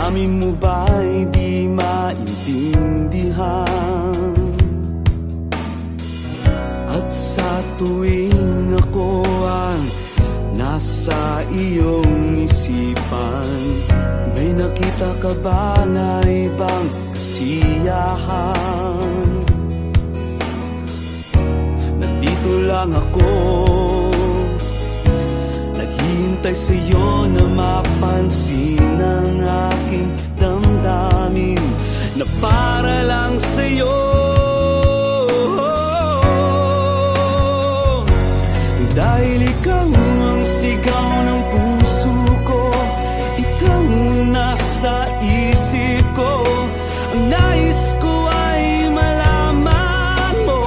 Damdamin mo ba'y di maintindihan? At sa tuwing ako ang nasa iyong isipan, may nakita ka ba na ibang kasiyahan? Nandito lang ako, naghihintay sa'yo na mapansin ang aking damdamin na para lang sa'yo. Dahil ikaw ang sigaw ng puso ko, ikaw nasa isip ko. Ang nais ko ay malaman mo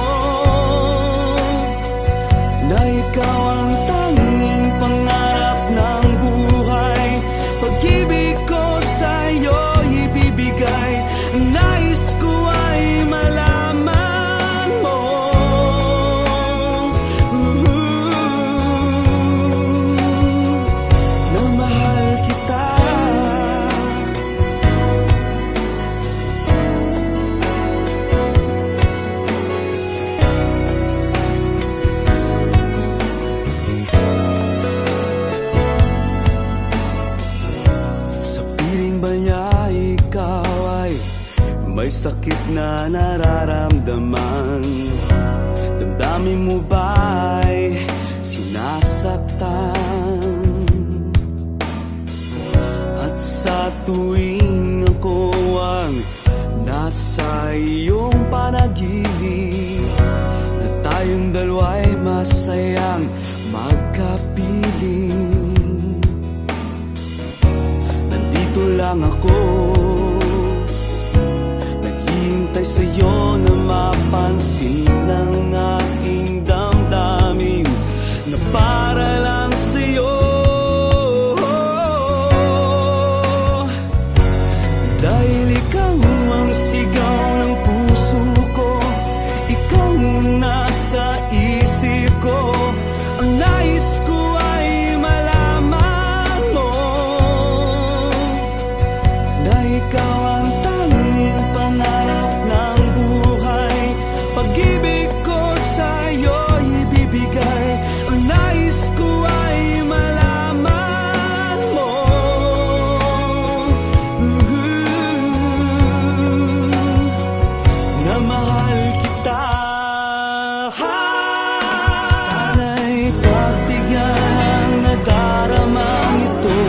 na ikaw ang tanging pangarap ng buhay. Pag-ibig ko sa'yo ibibigay. Ang nais ko ay malaman mo na mahal kita. Sa piling ba niya ikaw ay may sakit na nararamdaman? Damdamin mo ba'y sinasaktan? At sa tuwing ako ang nasa iyong panaginip, na tayong dalawa'y masayang magkapiling. Nandito lang ako, naghihintay sa'yo na mapansin ang aking damdamin na para lang sa'yo. Dahil ikaw ang sigaw ng puso ko, ikaw nasa isip ko. Ang nais ko ay malaman mo na ikaw ang tanging pangarap ng buhay. Pag-ibig ko sa'yo ibibigay. Ang nais ko ay malaman mo na mahal kita. Sana'y pagbigyan ang nadaramang ito.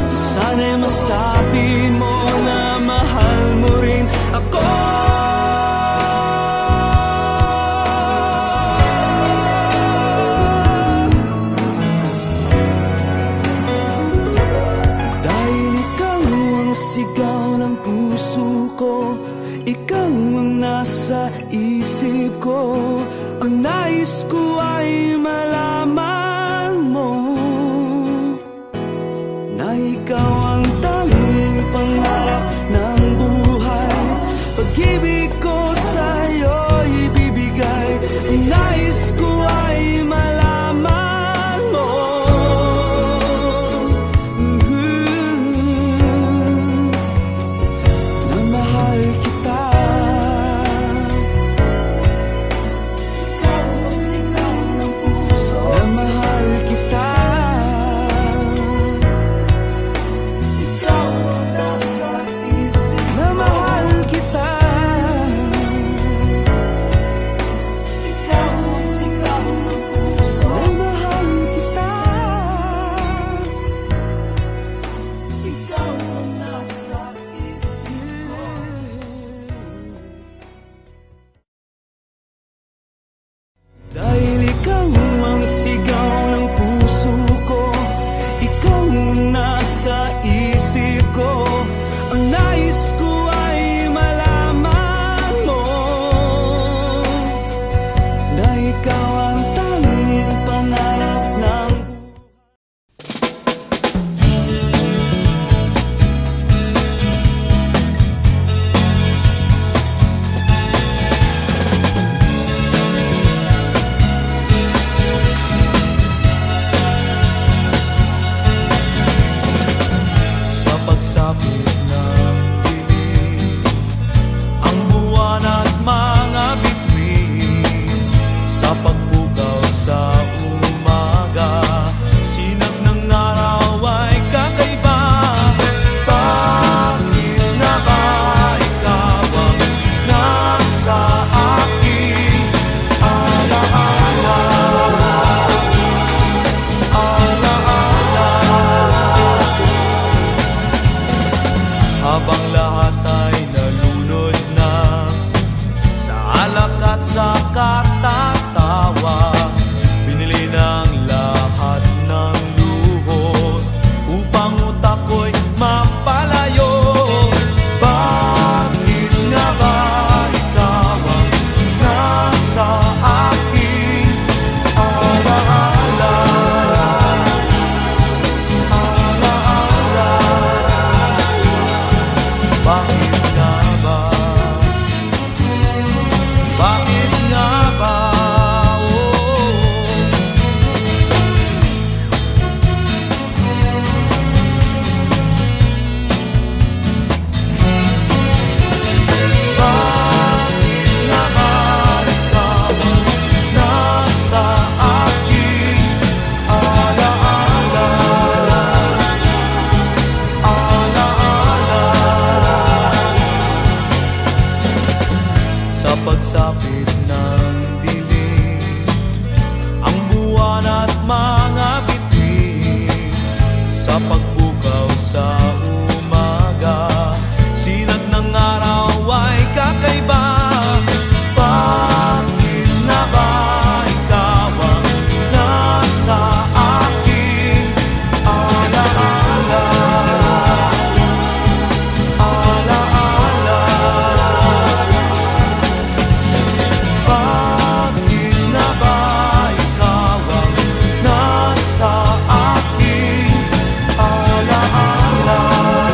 Sana'y masabi mo na mahal mo rin ako. Dahil ikaw ang sigaw ng puso ko, ikaw ang nasa isip ko. Ang nais ko ay malaman mo na ikaw ang tanging pangarap ng buhay. Pag-ibig ko sa'yo ibibigay. Ang nais ko ay malaman mo na mahal kita. Ikaw ang sigaw ng puso, na habang lahat ay nalunod na sa alak at sa katatawa. Binili ng lahat ng luho upang utak ko'y mapalayo. Bakit nga ba ikaw ang nasa aking alaala? Alaala. Bakit nga ba? Bakit nga ba? Sa pagsapit ng dilim, ang buwan at mga bituin, sa pagbukaw sa umaga, sinag ng araw ay kakaiba. Bakit na ba ikaw ang nasa aking alaala? Alaala. Bakit na ba ikaw ang nasa aking alaala? Alaala.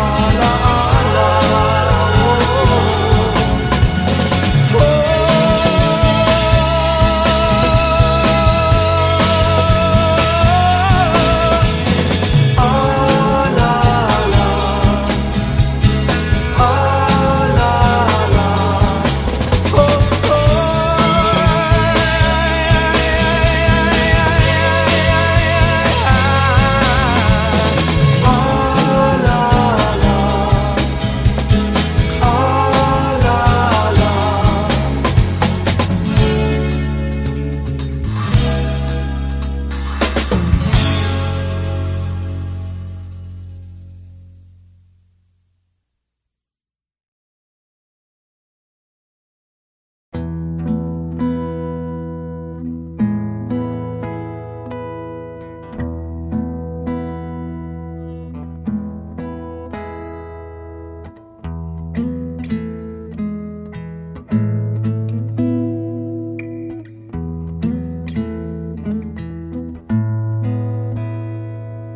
Oh, oh. Alaala. Alaala.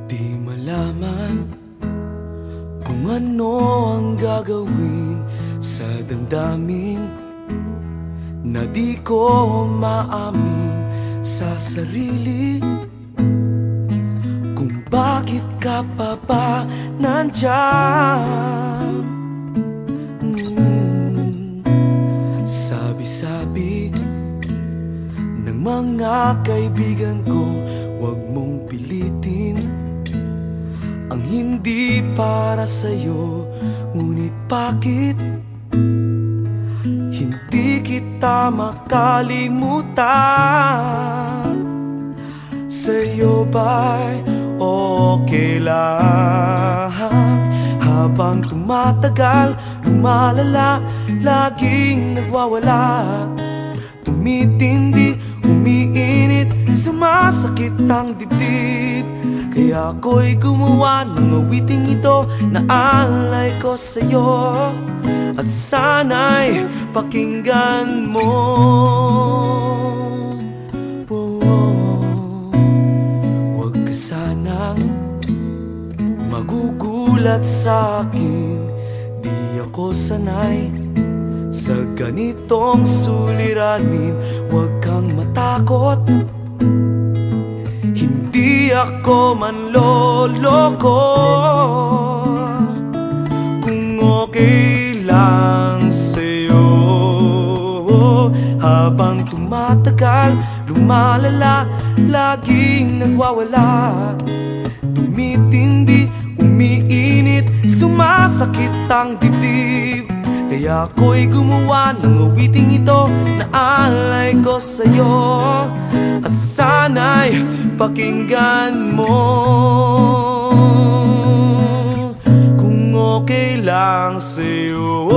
Di malaman kung ano ang gagawin sa damdamin na di ko maamin sa sarili, kung bakit ka pa ba nandyan. Sabi-sabi ng mga kaibigan ko, huwag mong pilitin ang hindi para sa'yo. Ngunit bakit hindi kita makalimutan? Sa'yo ba'y okay lang habang tumatagal, lumalala, laging nagwawala, tumitindi, umiinit, sumasakit ang dibdib? Kaya ako'y gumawa ng awiting ito na alay ko sa'yo, at sana'y pakinggan mo. Huwag ka sanang magugulat sa'kin, di ako sanay sa ganitong suliranin. Huwag kang matakot, hindi ako manloloko. Kung okay lang sa'yo, habang tumatagal, lumalala, laging nagwawala, tumitindi, umiinit, sumasakit ang dibdib. Kaya ako'y gumawa ng awiting ito na alay ko sa'yo, at sana'y pakinggan mo. lang sa'yo.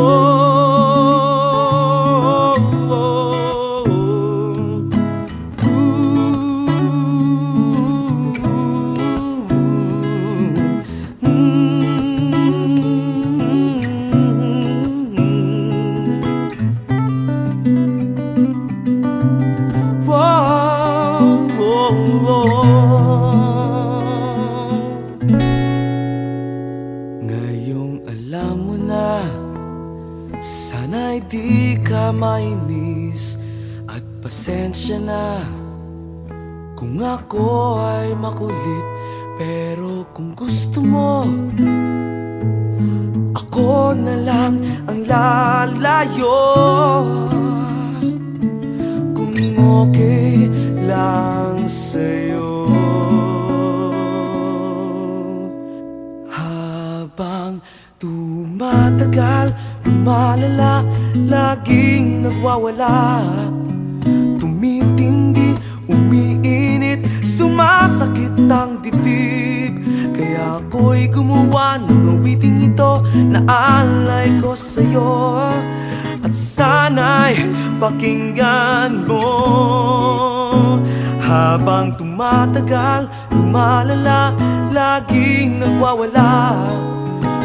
Ngayong alam mo na, sana'y di ka mainis at pasensya na kung ako ay makulit. Pero kung gusto mo, ako na lang ang lalayo. Kung okay lang sa'yo. Habang tumatagal, lumalala, laging nagwawala, tumitindi, umiinit, sumasakit ang dibdib. Kaya ako'y gumawa ng awiting ito na alay ko sa'yo. At sana'y pakinggan mo. Habang tumatagal, lumalala, laging nagwawala,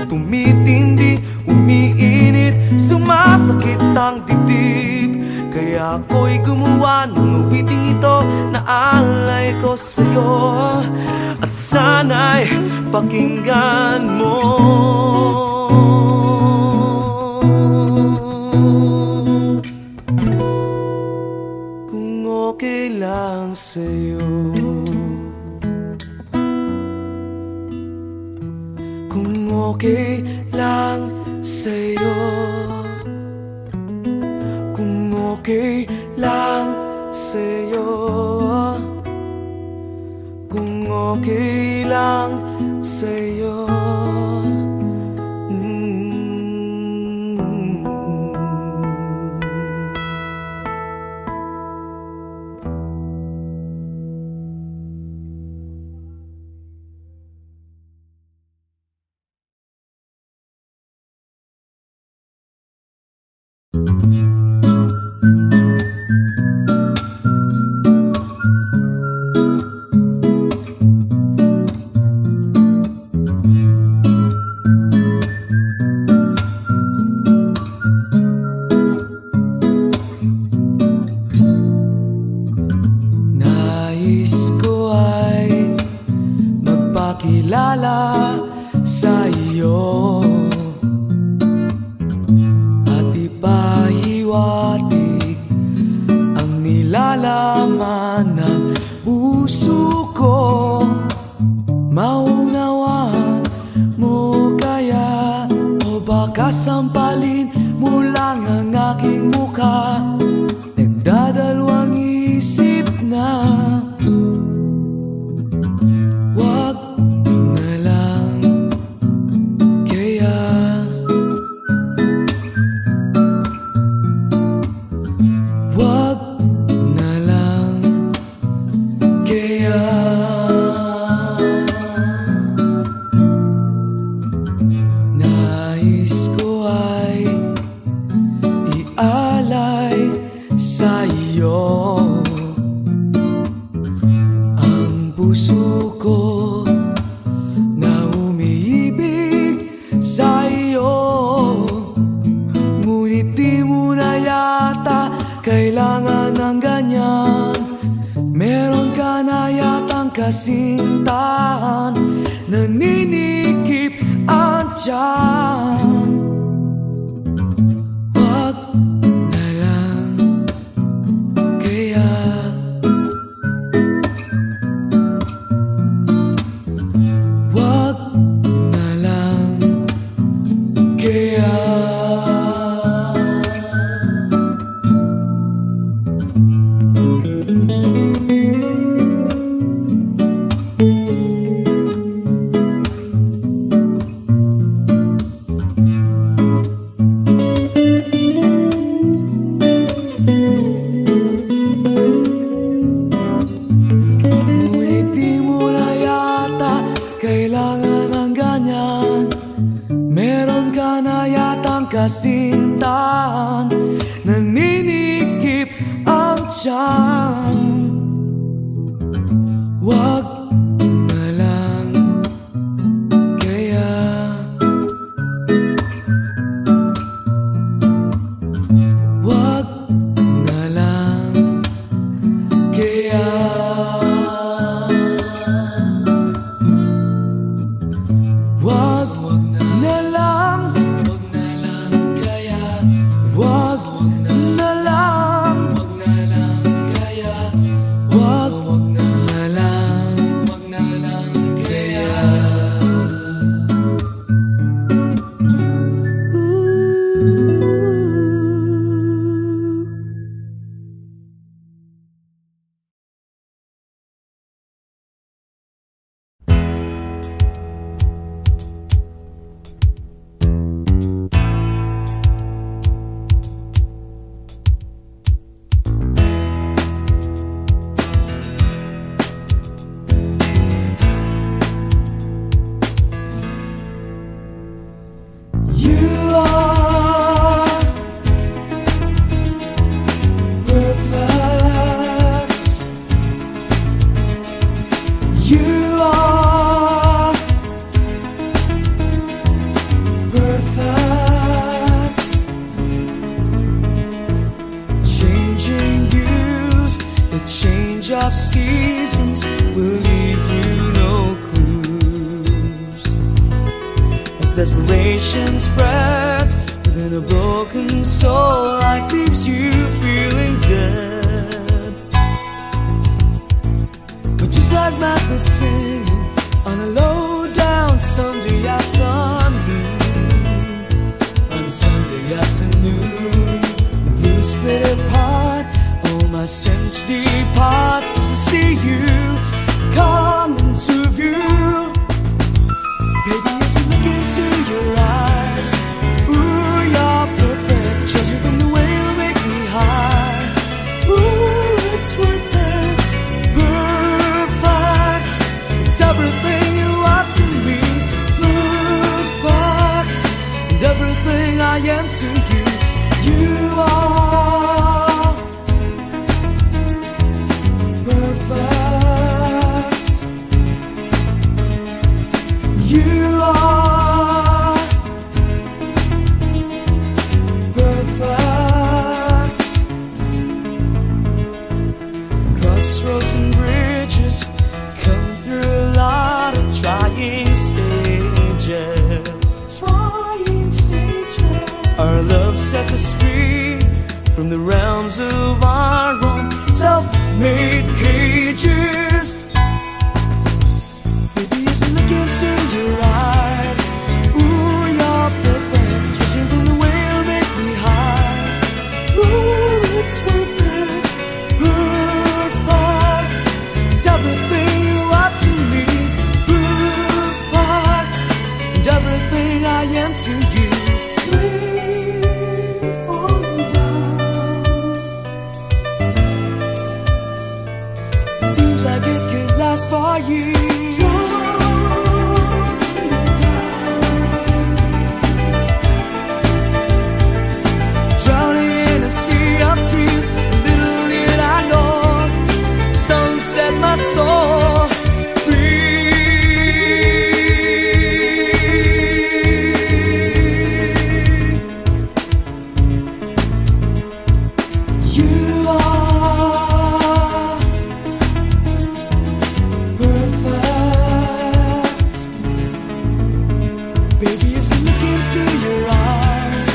tumitindi, umiinit, sumasakit ang dibdib. Kaya ako'y gumawa ng awiting ito na alay ko sa'yo. At sana'y pakinggan mo. Kung okay lang sa'yo. Kung okay lang sa'yo. Kung okay lang sa'yo. Kung okay lang sa'yo. Nais ko ay magpakilala sa iyo at ipahiwatig ang nilalaman ng puso ko. Maunawaan mo kaya, o baka sampalin mo lang ang aking mukha? Nagdadalawang isip na wag na lang kaya. Wag na lang kaya. Nais ko ay ialay sa iyo ang puso ko na umiibig sa iyo. Ngunit di mo na yata kailangan ng ganyan. Meron ka na yatang kasintahan, naninikip andyan. Wag na lang kaya. Wag na lang kaya. kasintahan, naninikip ang tiyan. Wag na lang kaya, wag na lang kaya, wag na lang, wag na lang kaya, wag na lang, wag na lang kaya, wag na lang, wag na lang kaya. You are perfect. You are perfect. Changing views, the change of seasons will leave you no clues. As desperation spreads within a broken soul, life leaves you feeling dead. But just like Matt was singing on a low down Sunday afternoon, on Sunday afternoon, the blues split apart, all my sense departs as I see you come into view. Baby, as I look into your eyes, ooh, you're perfect. Judging from the way you make me high, ooh, it's worth it. Perfect, it's everything you are to me. Perfect, and everything I am to you. You are perfect. You are perfect. Crossroads and bridges come through a lot of trying stages. Trying stages. Our love sets us free from the realms of our own self-made cages. Baby, as I look into your eyes, ooh, you're perfect. Judging from the way you make me high, ooh, it's worth it. Perfect, it's everything you are to me. Perfect, and everything I am to you. We're falling down. Seems like it could last for years. Drowning in a sea of tears, little did I know, sun set my soul free. You are perfect. Baby, as I look into your eyes,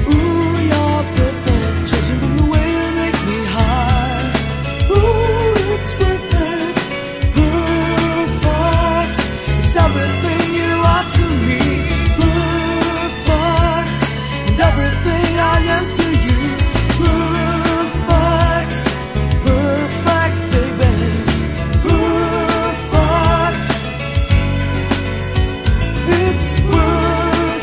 ooh, you're perfect. Judging from the way you make me high, ooh, it's worth it. Perfect, it's everything you are to me. Perfect, and everything I am to you. Perfect, perfect, baby. Perfect, it's perfect.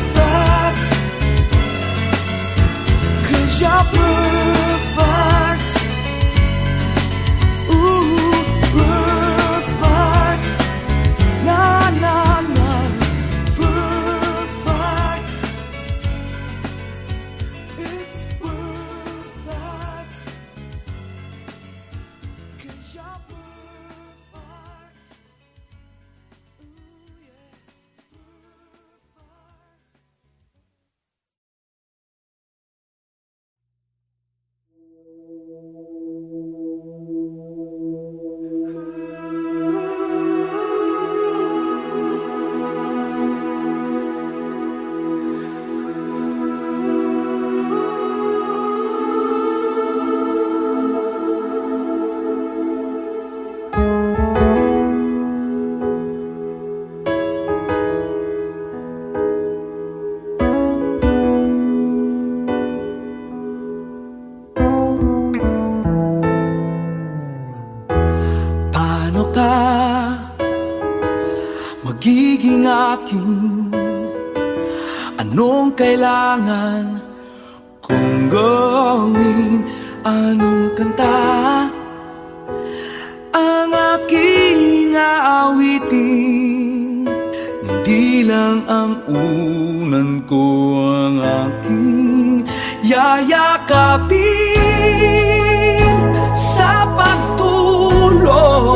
akin? Anong kailangan kong gawin? Anong kanta ang aking aawitin? Hindi lang ang unan ko ang aking yayakapin sa pagtulog.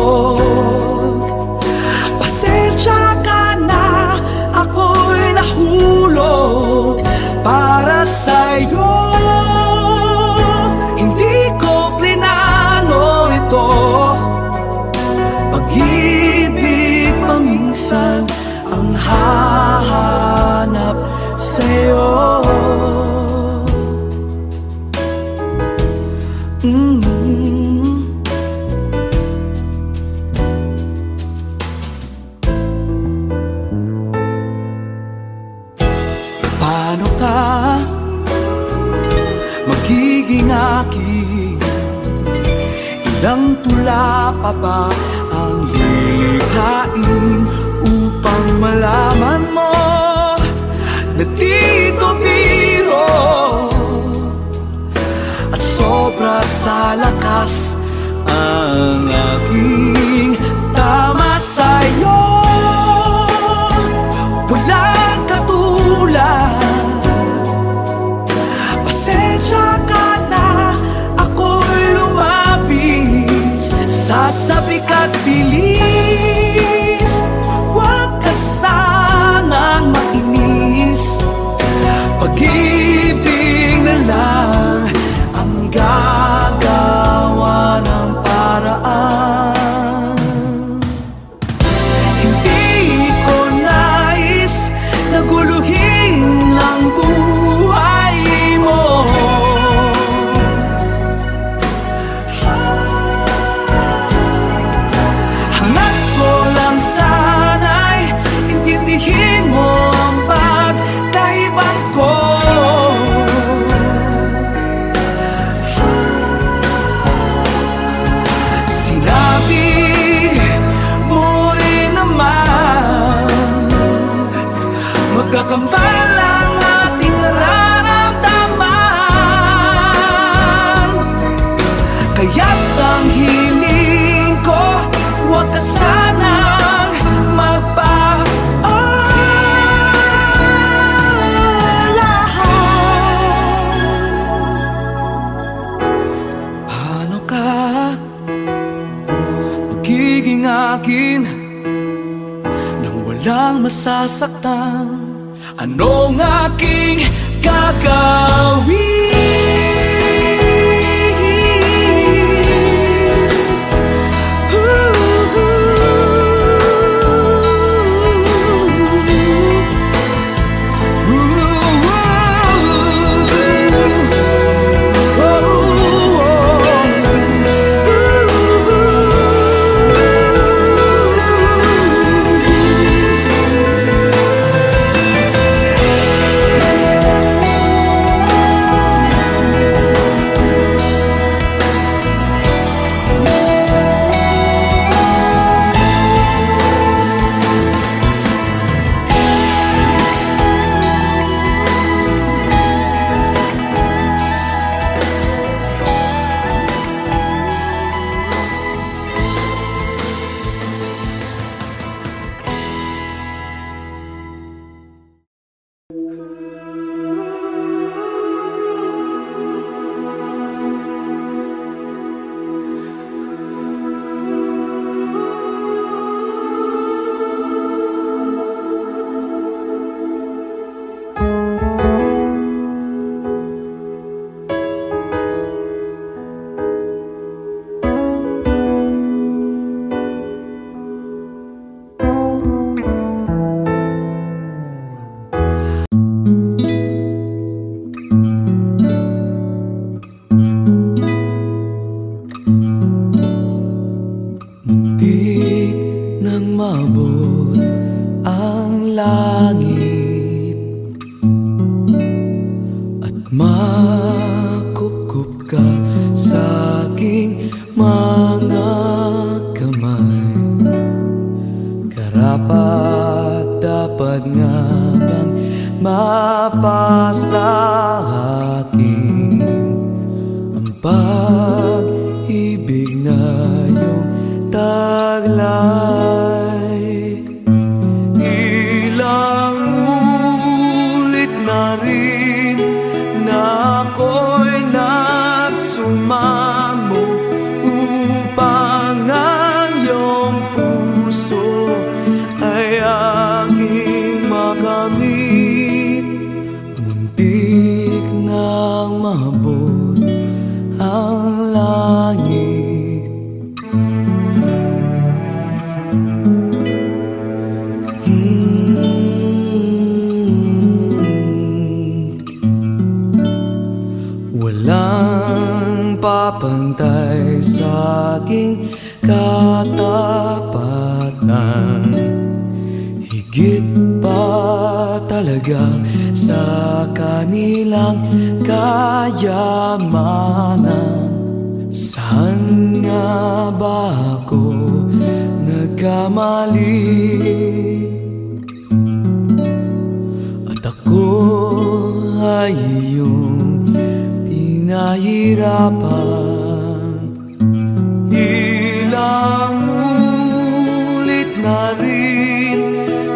Pasensya ka na, ako'y nahulog para sa'yo. Hindi ko plinano ito, pag-ibig paminsan ang hahanap sa'yo. Paano ka magiging akin? Ilang tula pa ba ang lilikhain upang malaman mo na dito biro at sobra sa lakas ang aking tama sa'yo? Walang katulad. Pasensya ka na, ako'y lumabis sa sabik at bilis. Huwag ka sanang mainis, pag-ibig na lang ang gagawa ng paraan. Hindi ko nais na guluhin ang buhay mo. Hangat ko lang sana'y intindihin mo ang pagkaibang ko. Sinabi mo rin naman, magkakambal ang ating nararamdaman. Kaya't ang hiling ko, huwag ka sanang magpaalala. Paano ka magiging akin nang walang masasaktan? Anong aking gagawin? mapasa akin ang pag-ibig na iyong taglay. Ilang ulit na rin na ako'y nagsumamo upang ang iyong puso ay aking makamit. Muntik nang maabot ang langit. Walang papantay sa aking katapatan, higit pa talaga sa kanilang kayamanan. Saan nga ba ako nagkamali? At ako ay iyong pinahirapan. Ilang ulit na rin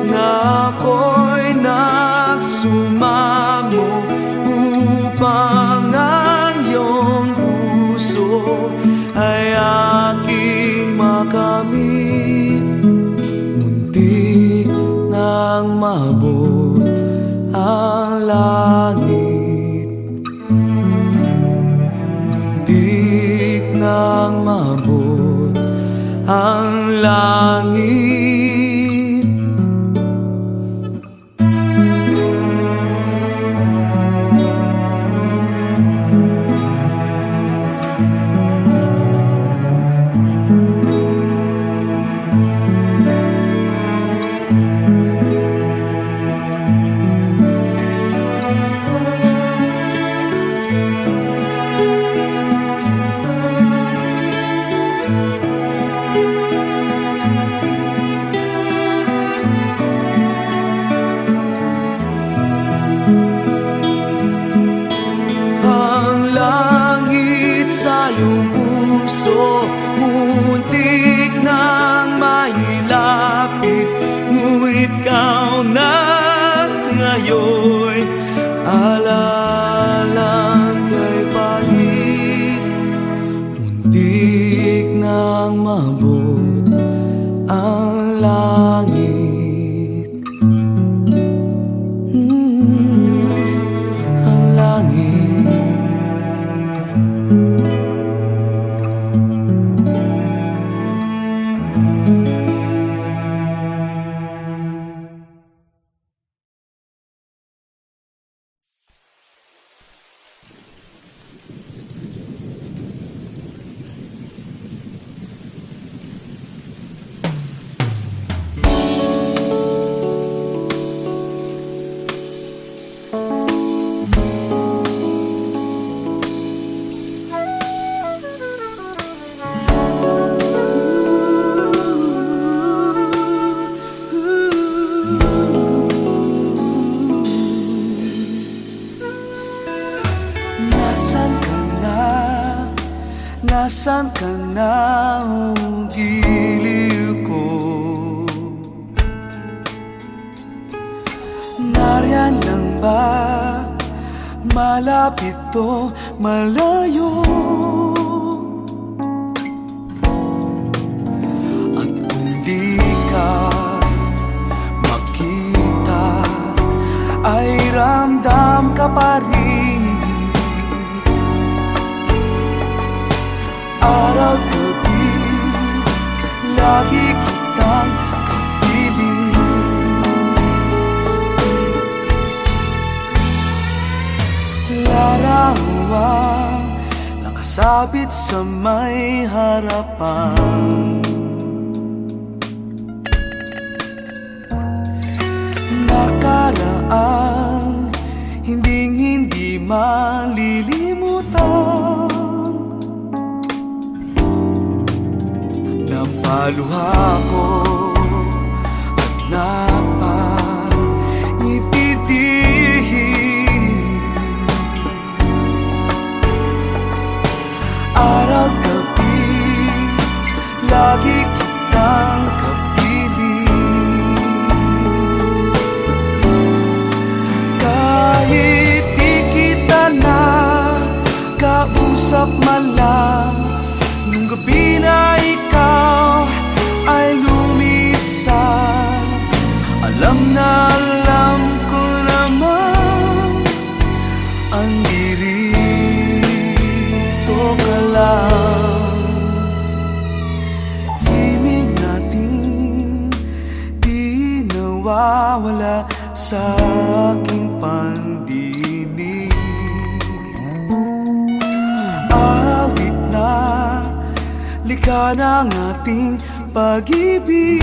na ako'y nagsumamo upang ang iyong puso ay aking makamit. Muntik nang maabot ang langit. Muntik nang maabot ang langit. Muntik nang mailapit, ngunit ikaw na ngayon alalang kay palit. Muntik nang mabot ang langit. Ang langit. Nasaan ka na, oh giliw ko? Nariyan lang ba? Malapit o malayo? At kung di ka makita, ay ramdam ka pa rin. Araw-gabi, lagi kitang kapiling. Larawang nakasabit sa may harapan. Nakaraan, hinding-hindi malilimutan. Napaluha ko at napangiti din kausap man lang. Nung gabi na ikaw ay lumisan, alam ko naman andirito ka lang. Himig natin di nawawala sa aking pandinig. Awit na likha ng ating pag-ibig,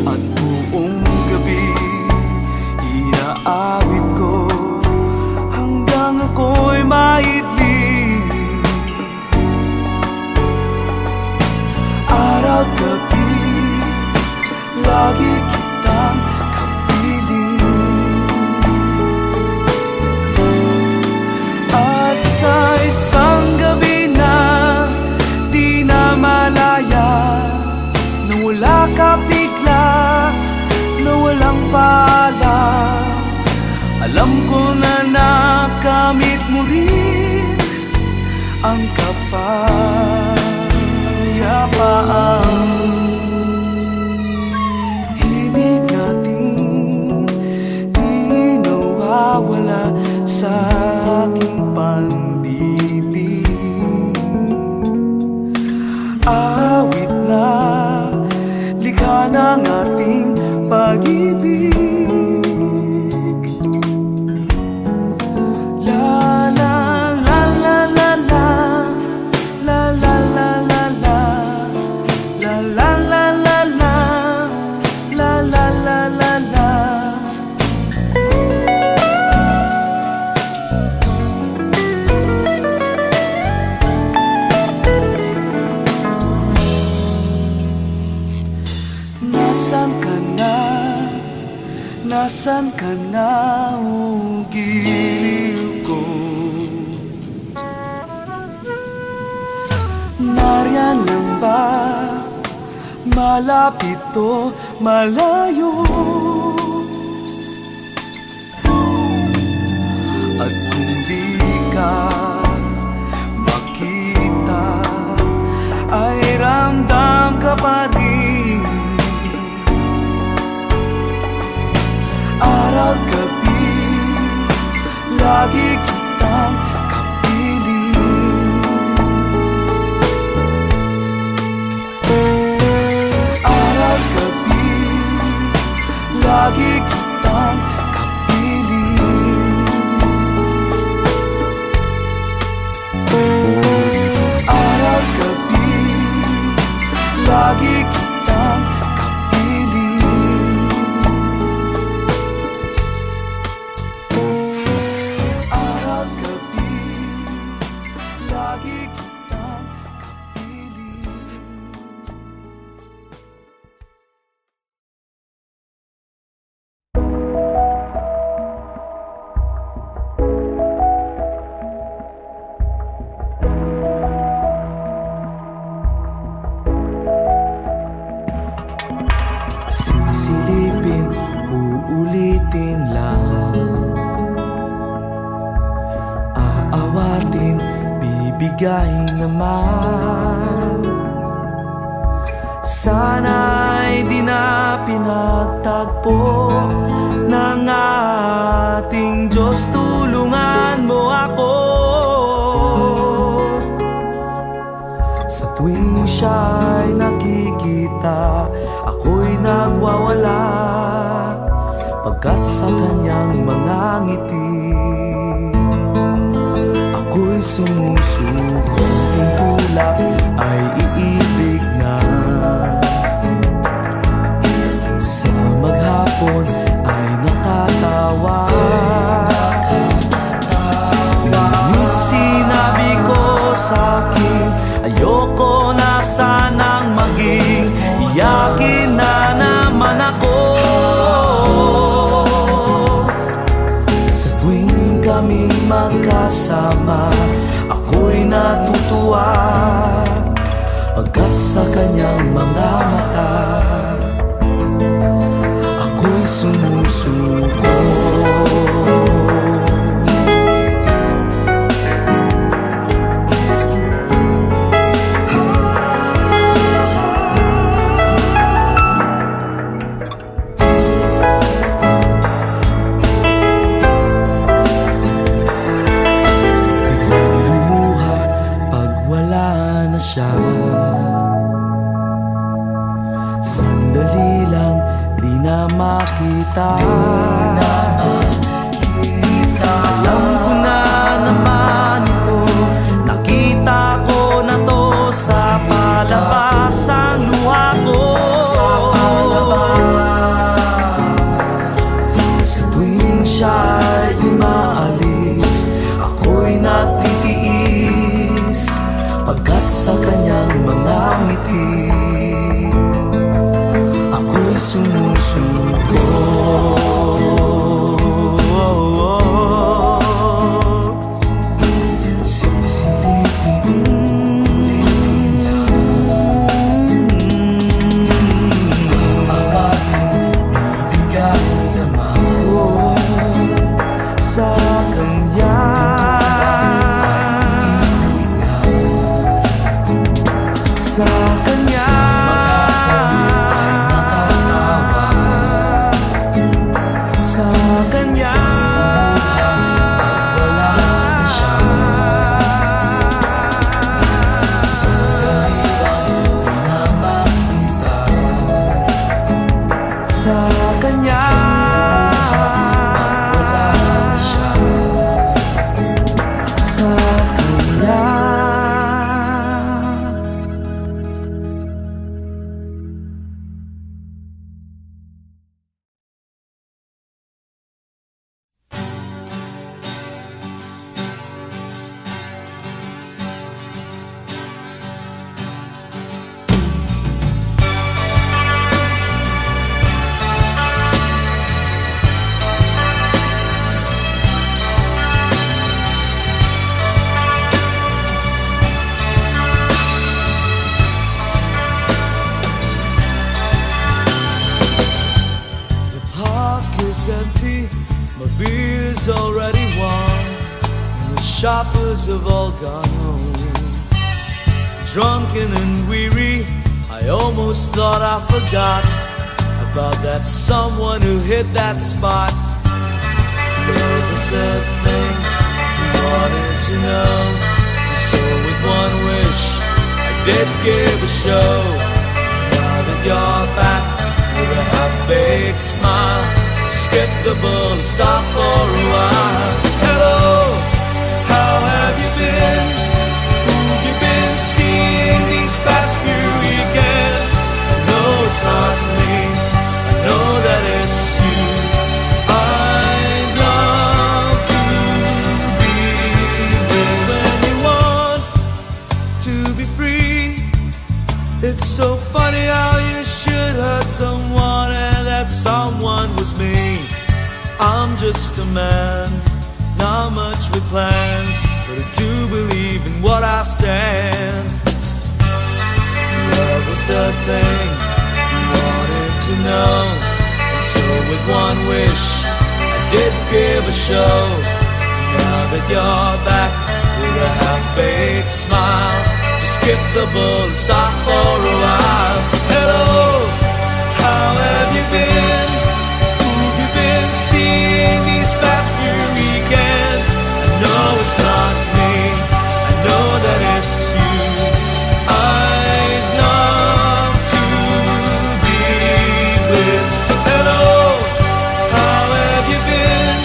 at buong gabi inaawit ko hanggang ako'y maidling. Araw gabi lagi kitang kapiling, at sa isang gabi na di na malaya, nawala ka bigla na walang paalam. Alam ko na nakamit mo rin ang kapayapaan. Himig natin di nawawala sa aking pandinig. Awit na likha ng ating pag-ibig. La la la la la la, la la la la la, la la la la la, la la la la la. Nasaan ka na? Nasaan ka na, o giliw ko? Nariyan lang ba? Malapit o malayo? At kung di ka makita, ay ramdam ka pa rin. Araw gabi lagi kitang kapiling. Araw gabi lagi kitang kapiling. Araw gabi lagi kitang kapiling. Araw gabi lagi kitang kapiling. Sisilipin, uulitin lang, aawatin, bibigayin naman. Sana'y di na pinagtagpo ng ating Diyos. Tulungan mo ako sa tuwing siya'y nakikita, ako'y nagwawala, pagkat sa kanyang mga ngiti ako'y sumusuko. Ang tulak ay iibig na, sa maghapon ay nakatawa. Ngunit sinabi ko sa'kin, ayoko na sanang maging, iyakin na naman ako. Sa tuwing kami magkasama, ako'y natutuwa, pagkat sa kanyang mga mata ako'y sumusuko. makita. Alam ko na naman ito, nakita ko na to sa palabas ang luha ko. Sa tuwing siya'y umaalis, ako'y natitiis pagkat sa kanyang mga ngiti ako'y sumusunod. Empty, my beer's already warm, and the shoppers have all gone home. Drunken and weary, I almost thought I forgot about that someone who hit that spot. Love was a thing we wanted to know, so with one wish I did give a show. Now that you're back with a half-baked smile, skip the bullet, stop for a while. Hello, how have you been? Who've you been seeing these past few weekends? No, it's not me, I know that it's you. I'd love to be with when you want to be free. It's so funny how you should hurt someone and that someone was me. I'm just a man, not much with plans, but I do believe in what I stand. Love was a thing you wanted to know, and so with one wish I did give a show. Now that you're back with a half-baked smile, just skip the bullet, stop for a while. Hello, how have you been? Who've you been seeing these past few weekends? I know it's not me, I know that it's you. I'd love to be with. Hello, how have you been?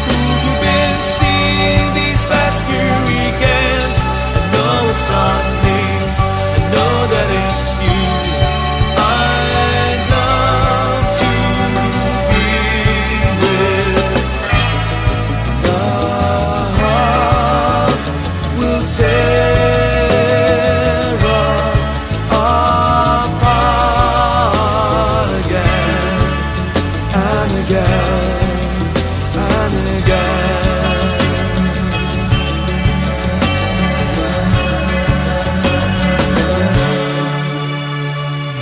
Who've you been seeing these past few weekends? I know it's not me, I know that it's you. I'd love to be with. Love will tear us apart again and again and again.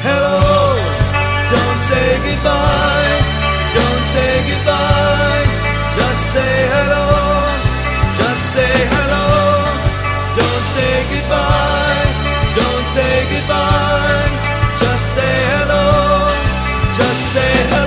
Hello, don't say goodbye, don't say goodbye, just say hello, just say hello. Don't say goodbye, don't say goodbye, just say hello, just say hello.